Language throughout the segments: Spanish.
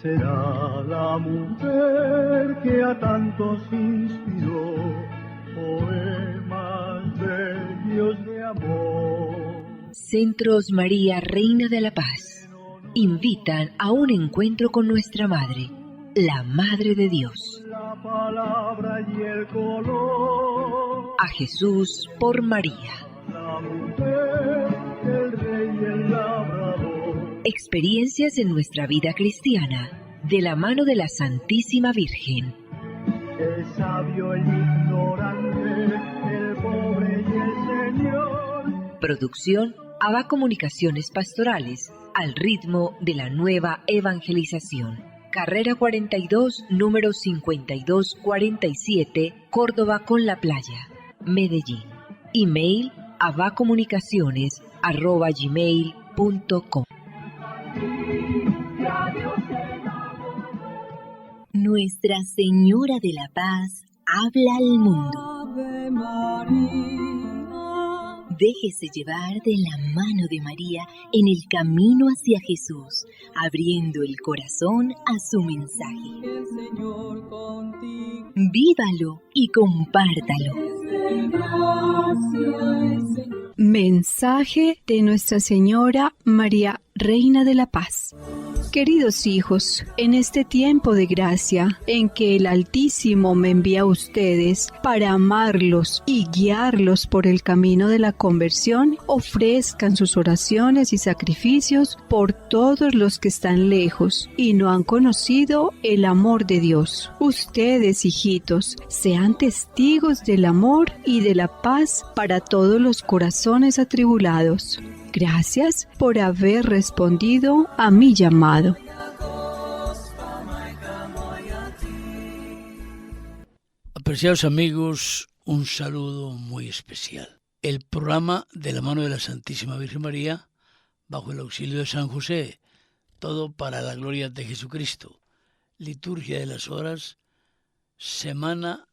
será la mujer que a tantos inspiró poemas bellos de amor. Centros María, Reina de la Paz, invitan a un encuentro con nuestra Madre, la Madre de Dios. La palabra y el color. A Jesús por María. La mujer, el rey y el labrador. Experiencias en nuestra vida cristiana, de la mano de la Santísima Virgen. El sabio, el ignorante, el pobre y el Señor. Producción ABA Comunicaciones Pastorales, al ritmo de la nueva evangelización. Carrera 42, número 5247, Córdoba con la Playa, Medellín. Email abacomunicaciones@gmail.com. Nuestra Señora de la Paz habla al mundo. Ave María. Déjese llevar de la mano de María en el camino hacia Jesús, abriendo el corazón a su mensaje. El Señor contigo. Vívalo y compártalo. Mensaje de Nuestra Señora María, Reina de la Paz. Queridos hijos, en este tiempo de gracia en que el Altísimo me envía a ustedes para amarlos y guiarlos por el camino de la conversión, ofrezcan sus oraciones y sacrificios por todos los que están lejos y no han conocido el amor de Dios. Ustedes, hijitos, sean testigos del amor y de la paz para todos los corazones atribulados. Gracias por haber respondido a mi llamado. Apreciados amigos, un saludo muy especial. El programa de la mano de la Santísima Virgen María, bajo el auxilio de San José, todo para la gloria de Jesucristo. Liturgia de las horas, semana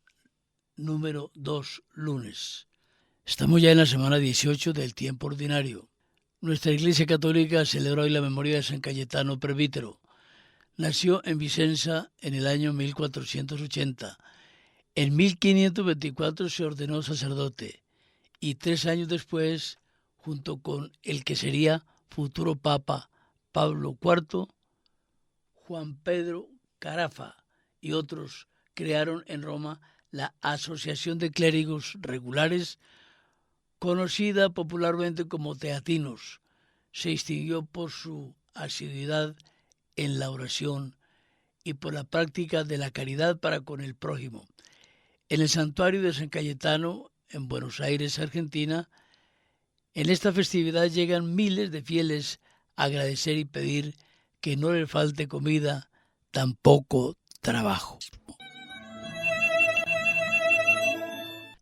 número 2, lunes. Estamos ya en la semana 18 del tiempo ordinario. Nuestra Iglesia Católica celebra hoy la memoria de San Cayetano Presbítero. Nació en Vicenza en el año 1480. En 1524 se ordenó sacerdote y 3 años después, junto con el que sería futuro Papa Pablo IV, Juan Pedro Carafa y otros crearon en Roma la Asociación de Clérigos Regulares, conocida popularmente como teatinos. Se distinguió por su asiduidad en la oración y por la práctica de la caridad para con el prójimo. En el santuario de San Cayetano, en Buenos Aires, Argentina, en esta festividad llegan miles de fieles a agradecer y pedir que no les falte comida, tampoco trabajo.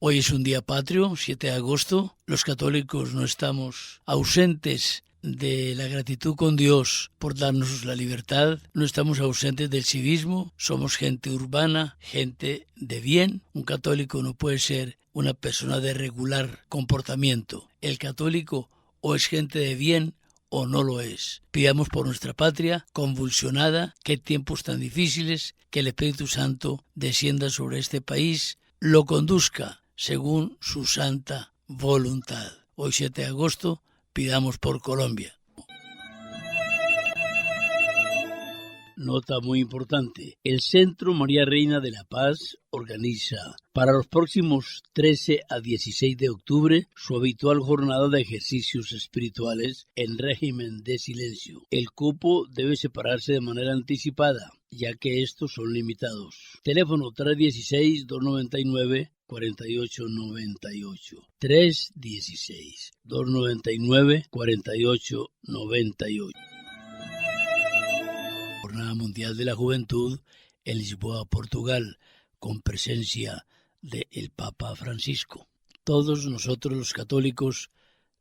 Hoy es un día patrio, 7 de agosto. Los católicos no estamos ausentes de la gratitud con Dios por darnos la libertad. No estamos ausentes del civismo. Somos gente urbana, gente de bien. Un católico no puede ser una persona de regular comportamiento. El católico o es gente de bien o no lo es. Pidamos por nuestra patria, convulsionada, qué tiempos tan difíciles, que el Espíritu Santo descienda sobre este país, lo conduzca según su santa voluntad. Hoy 7 de agosto, pidamos por Colombia. Nota muy importante. El Centro María Reina de la Paz organiza para los próximos 13 a 16 de octubre su habitual jornada de ejercicios espirituales en régimen de silencio. El cupo debe separarse de manera anticipada, ya que estos son limitados. Teléfono 316-299-4898. 316-299-4898. Jornada Mundial de la Juventud en Lisboa, Portugal, con presencia del Papa Francisco. Todos nosotros los católicos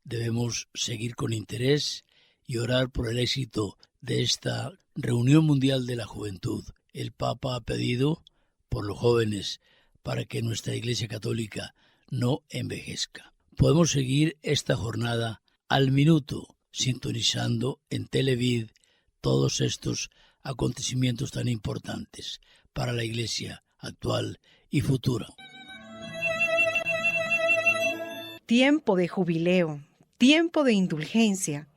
debemos seguir con interés y orar por el éxito de esta reunión mundial de la juventud. El Papa ha pedido por los jóvenes para que nuestra Iglesia Católica no envejezca. Podemos seguir esta jornada al minuto, sintonizando en Televid todos estos acontecimientos tan importantes para la Iglesia actual y futura. Tiempo de jubileo, tiempo de indulgencia.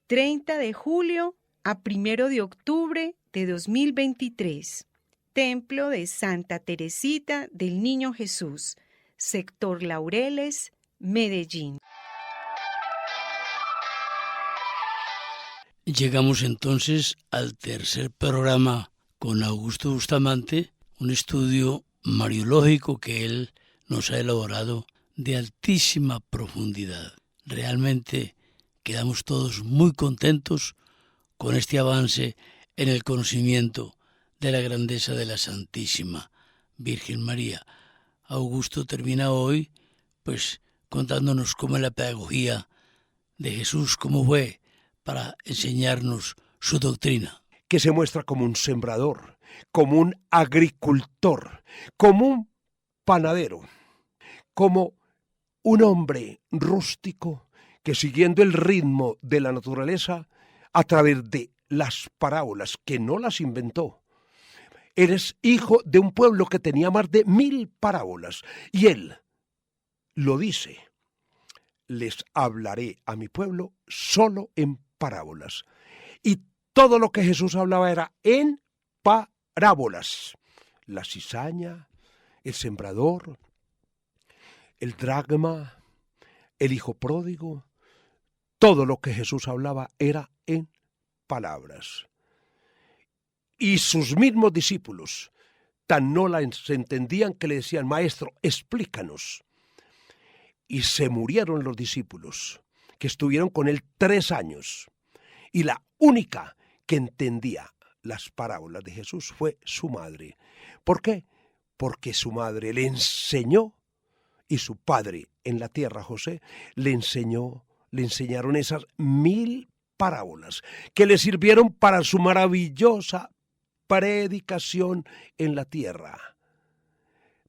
30 de julio a 1 de octubre de 2023. Templo de Santa Teresita del Niño Jesús, sector Laureles, Medellín. Llegamos entonces al tercer programa con Augusto Bustamante, un estudio mariológico que él nos ha elaborado de altísima profundidad. Realmente quedamos todos muy contentos con este avance en el conocimiento de la grandeza de la Santísima Virgen María. Augusto termina hoy pues contándonos cómo es la pedagogía de Jesús, cómo fue para enseñarnos su doctrina. Que se muestra como un sembrador, como un agricultor, como un panadero, como un hombre rústico que, siguiendo el ritmo de la naturaleza, a través de las parábolas, que no las inventó. Eres hijo de un pueblo que tenía más de 1000 parábolas, y él lo dice: les hablaré a mi pueblo solo en parábolas. Y todo lo que Jesús hablaba era en parábolas. La cizaña, el sembrador, el dracma, el hijo pródigo, todo lo que Jesús hablaba era en palabras. Y sus mismos discípulos tan no las entendían que le decían: maestro, explícanos. Y se murieron los discípulos, que estuvieron con él 3 años. Y la única que entendía las parábolas de Jesús fue su madre. ¿Por qué? Porque su madre le enseñó, y su padre en la tierra, José, le enseñaron esas 1000 parábolas que le sirvieron para su maravillosa predicación en la tierra.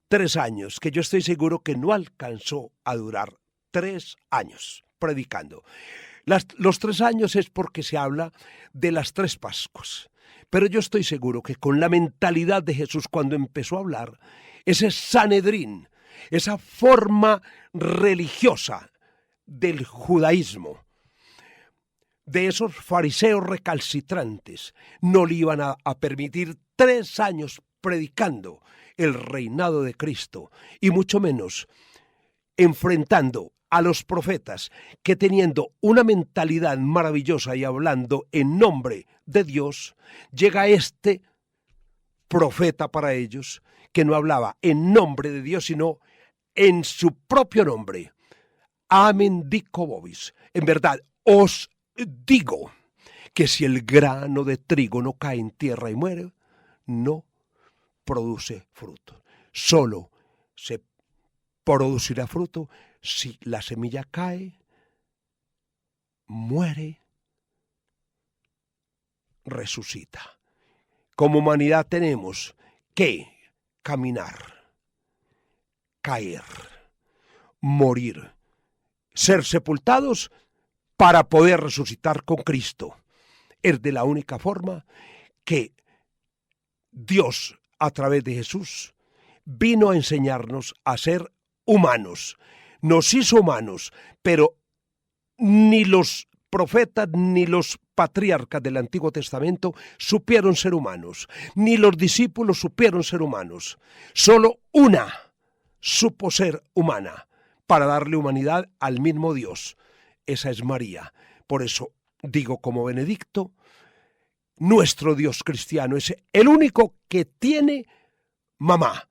3 años, que yo estoy seguro que no alcanzó a durar 3 años predicando. Los 3 años es porque se habla de las 3 Pascuas. Pero yo estoy seguro que con la mentalidad de Jesús cuando empezó a hablar, ese Sanedrín, esa forma religiosa del judaísmo, de esos fariseos recalcitrantes, no le iban a permitir 3 años predicando el reinado de Cristo, y mucho menos enfrentando a los profetas que, teniendo una mentalidad maravillosa y hablando en nombre de Dios, llega este profeta para ellos que no hablaba en nombre de Dios sino en su propio nombre. Amen dico vobis. En verdad os digo que si el grano de trigo no cae en tierra y muere, no produce fruto. Solo se producirá fruto si la semilla cae, muere, resucita. Como humanidad tenemos que caminar, caer, morir, ser sepultados para poder resucitar con Cristo. Es de la única forma que Dios, a través de Jesús, vino a enseñarnos a ser humanos. Nos hizo humanos, pero ni los profetas ni los patriarcas del Antiguo Testamento supieron ser humanos, ni los discípulos supieron ser humanos. Solo una supo ser humana para darle humanidad al mismo Dios. Esa es María. Por eso digo como Benedicto, nuestro Dios cristiano es el único que tiene mamá.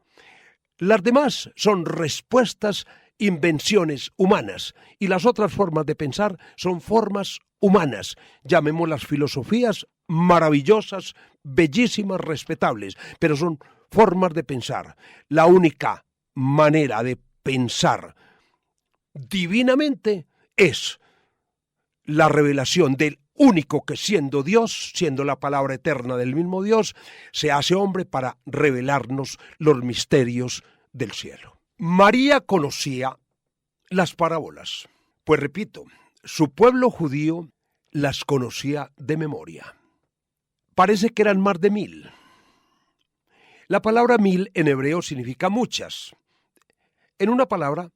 Las demás son respuestas, invenciones humanas, y las otras formas de pensar son formas humanas, llamémoslas filosofías maravillosas, bellísimas, respetables, pero son formas de pensar. La única manera de pensar divinamente es la revelación del único que, siendo Dios, siendo la palabra eterna del mismo Dios, se hace hombre para revelarnos los misterios del cielo. María conocía las parábolas, pues repito, su pueblo judío las conocía de memoria. Parece que eran más de 1000. La palabra 1000 en hebreo significa muchas. En una palabra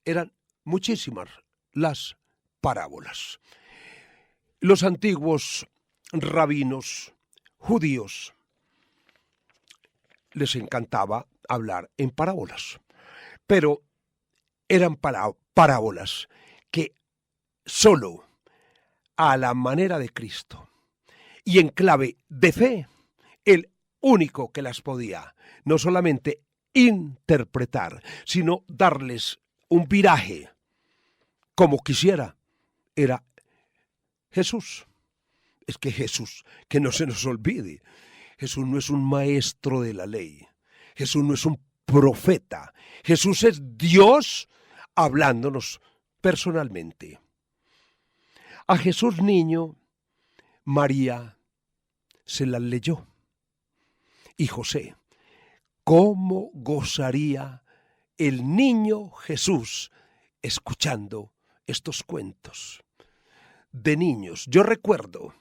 eran muchísimas las parábolas. Los antiguos rabinos judíos les encantaba hablar en parábolas, pero eran parábolas que solo a la manera de Cristo y en clave de fe, el único que las podía no solamente interpretar, sino darles un viraje como quisiera, era Jesús. Es que Jesús, que no se nos olvide, Jesús no es un maestro de la ley, Jesús no es un profeta, Jesús es Dios hablándonos personalmente. A Jesús niño, María se las leyó. Y José, ¿cómo gozaría el niño Jesús escuchando estos cuentos? De niños, yo recuerdo,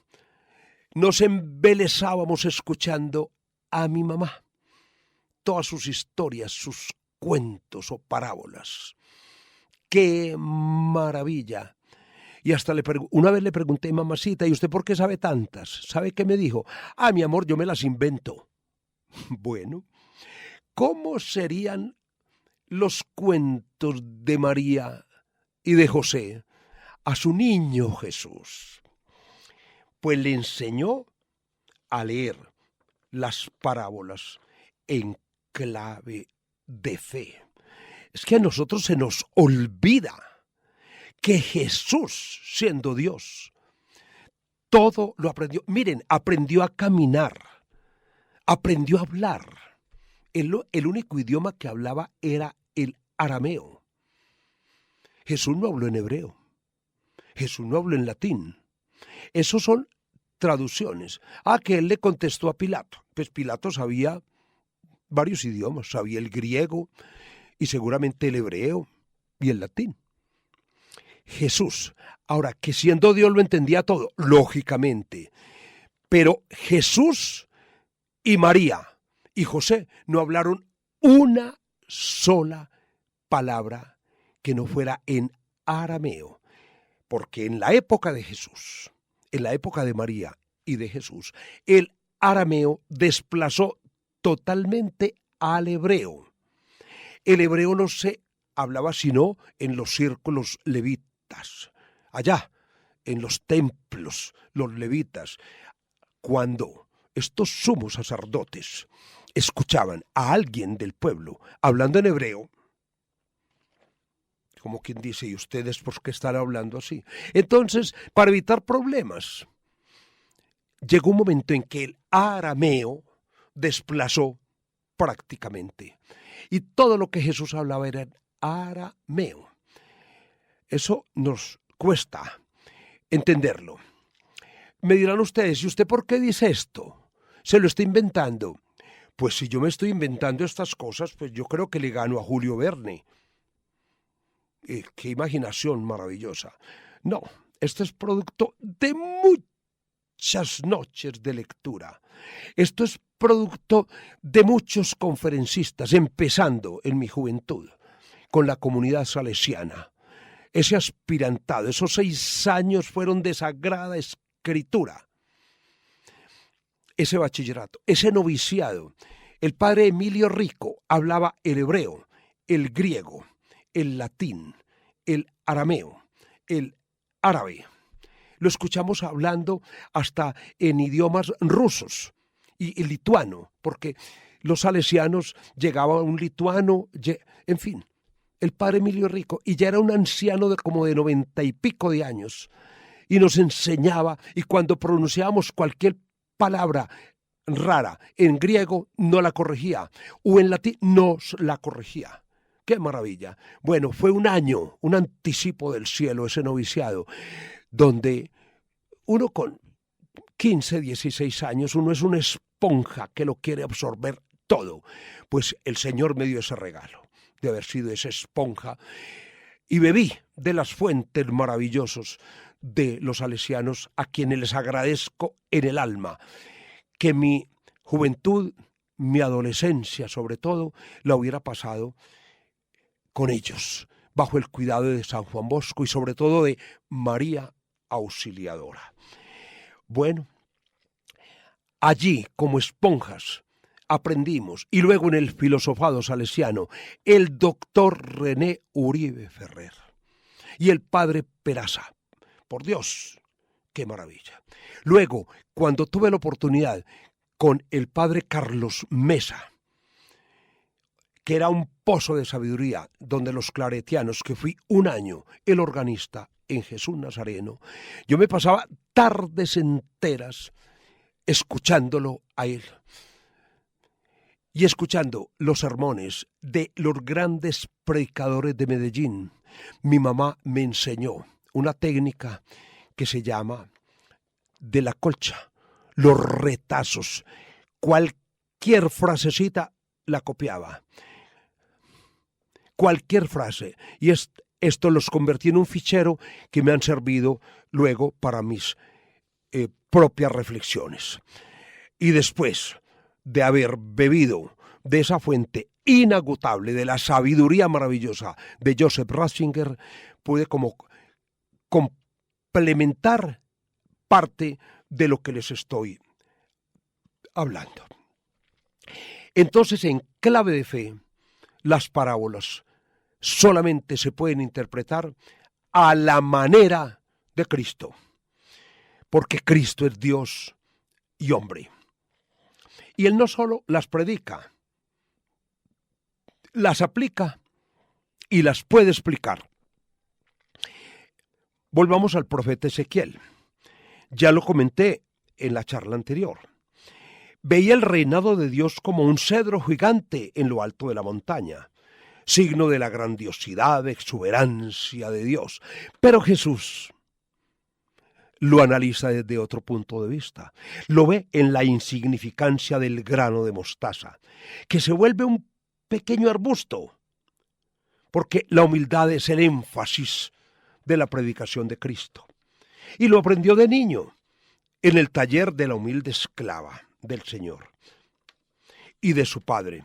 nos embelesábamos escuchando a mi mamá, todas sus historias, sus cuentos o parábolas. ¡Qué maravilla! Y hasta una vez le pregunté, mamacita, ¿y usted por qué sabe tantas? ¿Sabe qué me dijo? Ah, mi amor, yo me las invento. Bueno, ¿cómo serían los cuentos de María y de José a su niño Jesús? Pues le enseñó a leer las parábolas en clave de fe. Es que a nosotros se nos olvida que Jesús, siendo Dios, todo lo aprendió. Miren, aprendió a caminar, aprendió a hablar. El único idioma que hablaba era el arameo. Jesús no habló en hebreo. Jesús no habló en latín. Esos son traducciones. Que él le contestó a Pilato. Pues Pilato sabía varios idiomas. Sabía el griego y seguramente el hebreo y el latín. Jesús, ahora que siendo Dios lo entendía todo, lógicamente, pero Jesús y María y José no hablaron una sola palabra que no fuera en arameo, porque en la época de Jesús, en la época de María y de Jesús, el arameo desplazó totalmente al hebreo. El hebreo no se hablaba sino en los círculos levitas. Allá, en los templos, los levitas, cuando estos sumos sacerdotes escuchaban a alguien del pueblo hablando en hebreo, como quien dice, ¿y ustedes por qué están hablando así? Entonces, para evitar problemas, llegó un momento en que el arameo desplazó prácticamente, y todo lo que Jesús hablaba era en arameo. Eso nos cuesta entenderlo. Me dirán ustedes, ¿y usted por qué dice esto? ¿Se lo está inventando? Pues si yo me estoy inventando estas cosas, pues yo creo que le gano a Julio Verne. ¡Qué imaginación maravillosa! No, esto es producto de muchas noches de lectura. Esto es producto de muchos conferencistas, empezando en mi juventud, con la comunidad salesiana. Ese aspirantado, esos 6 años fueron de sagrada escritura. Ese bachillerato, ese noviciado. El padre Emilio Rico hablaba el hebreo, el griego, el latín, el arameo, el árabe. Lo escuchamos hablando hasta en idiomas rusos y lituano, porque los salesianos llegaban a un lituano, en fin. El padre Emilio Rico, y ya era un anciano de como de 90 y pico de años, y nos enseñaba, y cuando pronunciábamos cualquier palabra rara en griego, no la corregía, o en latín nos la corregía. ¡Qué maravilla! Bueno, fue un año, un anticipo del cielo, ese noviciado, donde uno con 15, 16 años, uno es una esponja que lo quiere absorber todo. Pues el Señor me dio ese regalo de haber sido esa esponja, y bebí de las fuentes maravillosos de los salesianos, a quienes les agradezco en el alma que mi juventud, mi adolescencia sobre todo, la hubiera pasado con ellos, bajo el cuidado de San Juan Bosco y sobre todo de María Auxiliadora. Bueno, allí como esponjas aprendimos, y luego en el filosofado salesiano, el doctor René Uribe Ferrer y el padre Peraza. Por Dios, qué maravilla. Luego, cuando tuve la oportunidad con el padre Carlos Mesa, que era un pozo de sabiduría, donde los claretianos, que fui un año el organista en Jesús Nazareno, yo me pasaba tardes enteras escuchándolo a él y escuchando los sermones de los grandes predicadores de Medellín. Mi mamá me enseñó una técnica que se llama de la colcha, los retazos. Cualquier frasecita la copiaba, cualquier frase, y esto los convertí en un fichero que me han servido luego para mis propias reflexiones. Y después de haber bebido de esa fuente inagotable de la sabiduría maravillosa de Joseph Ratzinger, pude como complementar parte de lo que les estoy hablando. Entonces, en clave de fe, las parábolas solamente se pueden interpretar a la manera de Cristo, porque Cristo es Dios y hombre. Y Él no solo las predica, las aplica y las puede explicar. Volvamos al profeta Ezequiel. Ya lo comenté en la charla anterior. Veía el reinado de Dios como un cedro gigante en lo alto de la montaña, signo de la grandiosidad, exuberancia de Dios. Pero Jesús lo analiza desde otro punto de vista. Lo ve en la insignificancia del grano de mostaza, que se vuelve un pequeño arbusto, porque la humildad es el énfasis de la predicación de Cristo. Y lo aprendió de niño, en el taller de la humilde esclava del Señor y de su padre,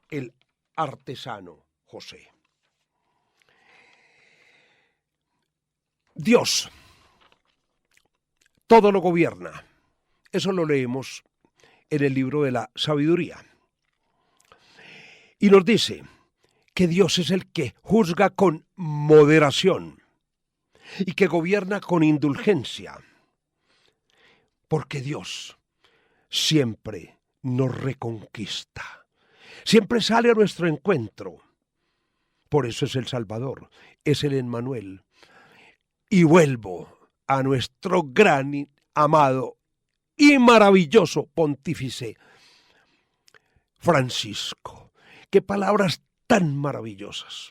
el artesano José. Dios todo lo gobierna. Eso lo leemos en el libro de la sabiduría. Y nos dice que Dios es el que juzga con moderación y que gobierna con indulgencia, porque Dios siempre nos reconquista, siempre sale a nuestro encuentro. Por eso es el Salvador, es el Emmanuel. Y vuelvo a nuestro gran, amado y maravilloso pontífice Francisco. Qué palabras tan maravillosas.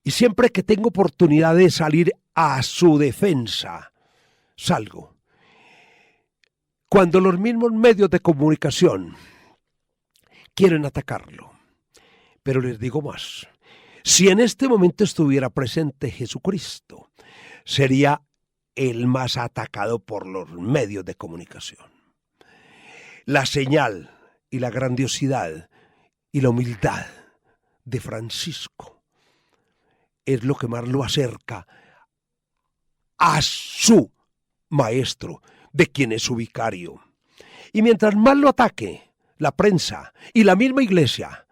Y siempre que tengo oportunidad de salir a su defensa, salgo. Cuando los mismos medios de comunicación quieren atacarlo. Pero les digo más. Si en este momento estuviera presente Jesucristo, sería el más atacado por los medios de comunicación. La señal y la grandiosidad y la humildad de Francisco es lo que más lo acerca a su maestro, de quien es su vicario. Y mientras más lo ataque la prensa y la misma iglesia,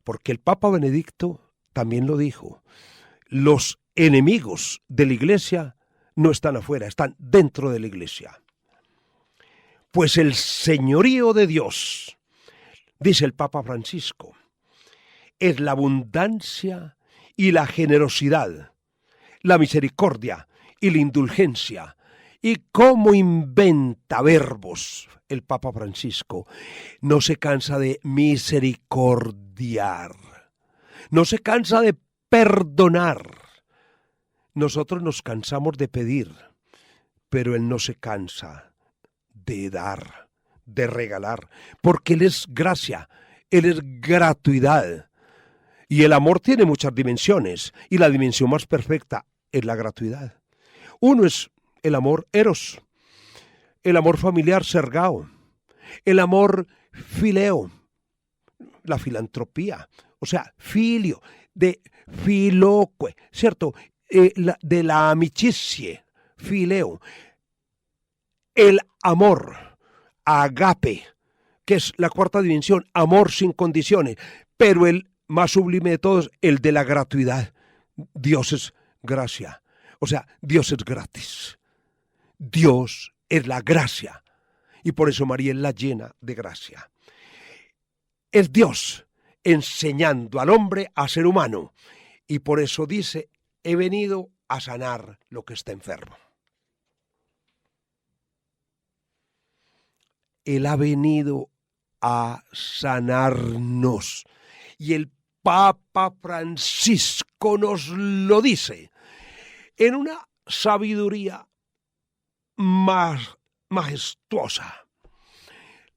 porque el Papa Benedicto también lo dijo, los enemigos de la iglesia no están afuera, están dentro de la iglesia. Pues el señorío de Dios, dice el Papa Francisco, es la abundancia y la generosidad, la misericordia y la indulgencia. Y cómo inventa verbos el Papa Francisco. No se cansa de misericordiar, no se cansa de perdonar. Nosotros nos cansamos de pedir, pero Él no se cansa de dar, de regalar, porque Él es gracia, Él es gratuidad. Y el amor tiene muchas dimensiones, y la dimensión más perfecta es la gratuidad. Uno es el amor eros, el amor familiar sergao, el amor fileo, la filantropía, o sea, filio, de filoque, ¿cierto? De la amicizie, fileo, el amor, agape, que es la cuarta dimensión, amor sin condiciones, pero el más sublime de todos, el de la gratuidad. Dios es gracia, o sea, Dios es gratis. Dios es la gracia, y por eso María es la llena de gracia. Es Dios enseñando al hombre a ser humano, y por eso dice, he venido a sanar lo que está enfermo. Él ha venido a sanarnos. Y el Papa Francisco nos lo dice en una sabiduría más majestuosa.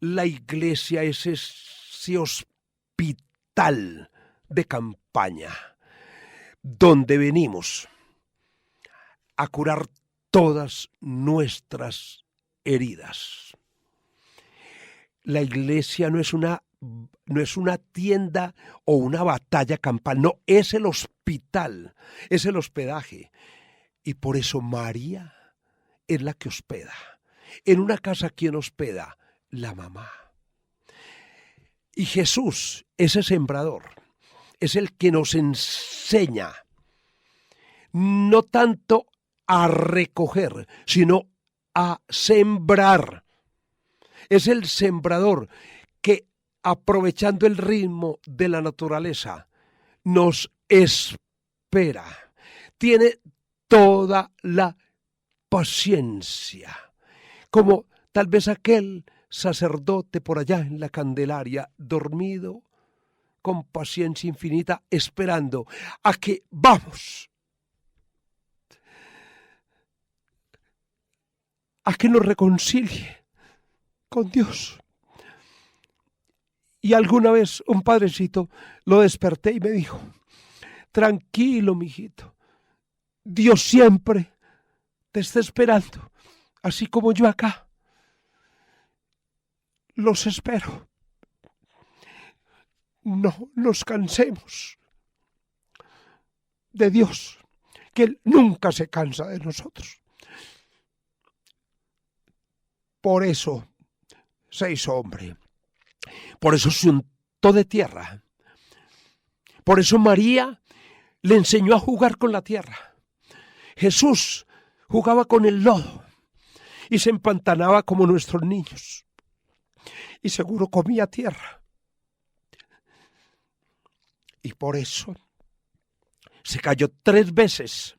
La Iglesia es ese hospital de campaña donde venimos a curar todas nuestras heridas. La Iglesia no es una tienda o una batalla campal, no, es el hospital, es el hospedaje. Y por eso María es la que hospeda. En una casa, ¿quién hospeda? La mamá. Y Jesús, ese sembrador, es el que nos enseña no tanto a recoger, sino a sembrar. Es el sembrador que, aprovechando el ritmo de la naturaleza, nos espera. Tiene toda la paciencia, como tal vez aquel sacerdote por allá en la Candelaria, dormido, con paciencia infinita, esperando a que a que nos reconcilie con Dios. Y alguna vez un padrecito lo desperté y me dijo, tranquilo, mijito, Dios siempre te está esperando, así como yo acá los espero. No nos cansemos de Dios, que Él nunca se cansa de nosotros. Por eso se hizo hombre, por eso se untó de tierra, por eso María le enseñó a jugar con la tierra. Jesús jugaba con el lodo y se empantanaba como nuestros niños, y seguro comía tierra. Y por eso se cayó 3 veces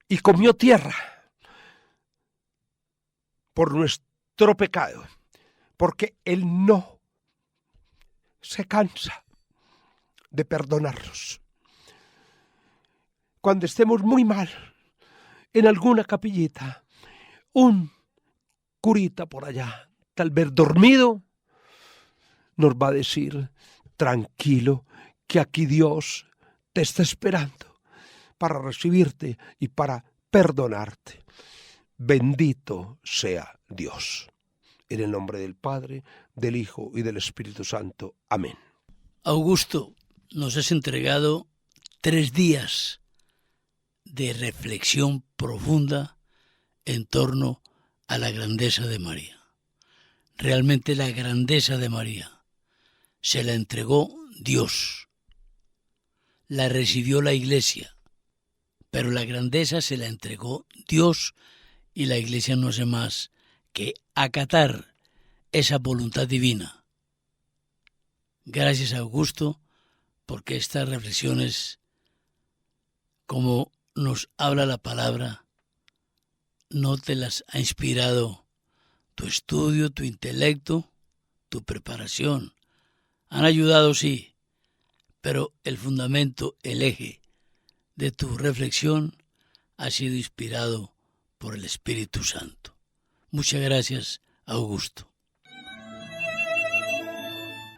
y comió tierra por nuestro pecado, porque Él no se cansa de perdonarnos. Cuando estemos muy mal en alguna capillita, un curita por allá, tal vez dormido, nos va a decir, tranquilo, que aquí Dios te está esperando para recibirte y para perdonarte. Bendito sea Dios. En el nombre del Padre, del Hijo y del Espíritu Santo. Amén. Augusto, nos has entregado 3 días de reflexión profunda en torno a la grandeza de María. Realmente la grandeza de María se la entregó Dios, la recibió la Iglesia, pero la grandeza se la entregó Dios y la Iglesia no hace más que acatar esa voluntad divina. Gracias, Augusto, porque estas reflexiones, como nos habla la palabra, no te las ha inspirado tu estudio, tu intelecto, tu preparación. Han ayudado, sí, pero el fundamento, el eje de tu reflexión ha sido inspirado por el Espíritu Santo. Muchas gracias, Augusto.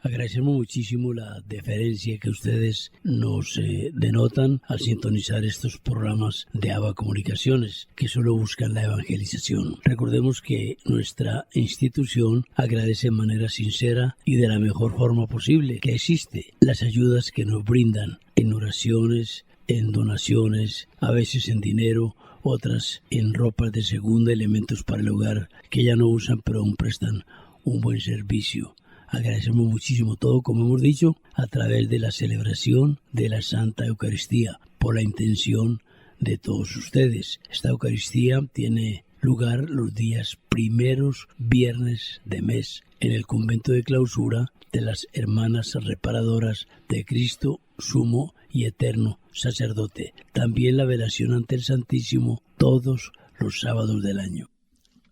Agradecemos muchísimo la deferencia que ustedes nos denotan al sintonizar estos programas de ABA Comunicaciones, que solo buscan la evangelización. Recordemos que nuestra institución agradece de manera sincera y de la mejor forma posible que existe las ayudas que nos brindan en oraciones, en donaciones, a veces en dinero, otras en ropas de segunda, elementos para el hogar que ya no usan pero aún prestan un buen servicio. Agradecemos muchísimo todo, como hemos dicho, a través de la celebración de la Santa Eucaristía, por la intención de todos ustedes. Esta Eucaristía tiene lugar los días primeros viernes de mes en el convento de clausura de las Hermanas Reparadoras de Cristo, Sumo y Eterno Sacerdote. También la velación ante el Santísimo todos los sábados del año.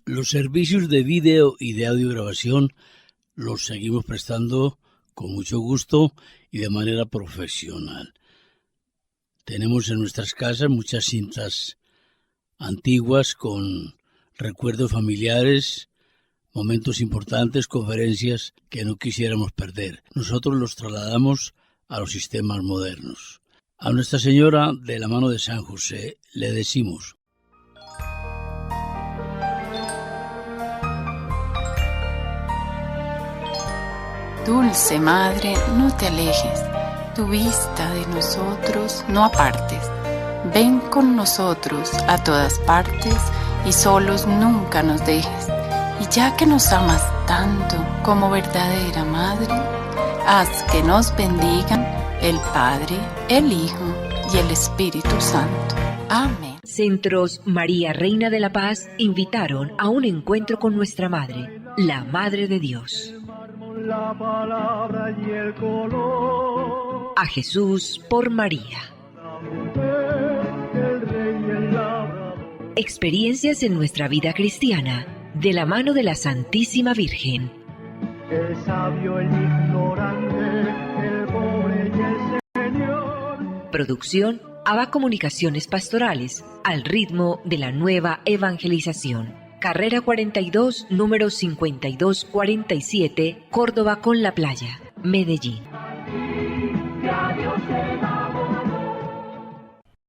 Los servicios de vídeo y de audiograbación los seguimos prestando con mucho gusto y de manera profesional. Tenemos en nuestras casas muchas cintas antiguas con recuerdos familiares, momentos importantes, conferencias que no quisiéramos perder. Nosotros los trasladamos a los sistemas modernos. A Nuestra Señora de la mano de San José le decimos: Dulce Madre, no te alejes, tu vista de nosotros no apartes. Ven con nosotros a todas partes y solos nunca nos dejes. Y ya que nos amas tanto como verdadera Madre, haz que nos bendigan el Padre, el Hijo y el Espíritu Santo. Amén. Centros María Reina de la Paz invitaron a un encuentro con nuestra Madre, la Madre de Dios. La palabra y el color. A Jesús por María. La mujer, el rey y el labrador. Experiencias en nuestra vida cristiana, de la mano de la Santísima Virgen. El sabio, el ignorante, el pobre y el Señor. Producción ABA Comunicaciones Pastorales, al ritmo de la nueva evangelización. Carrera 42, número 5247, Córdoba con la Playa, Medellín.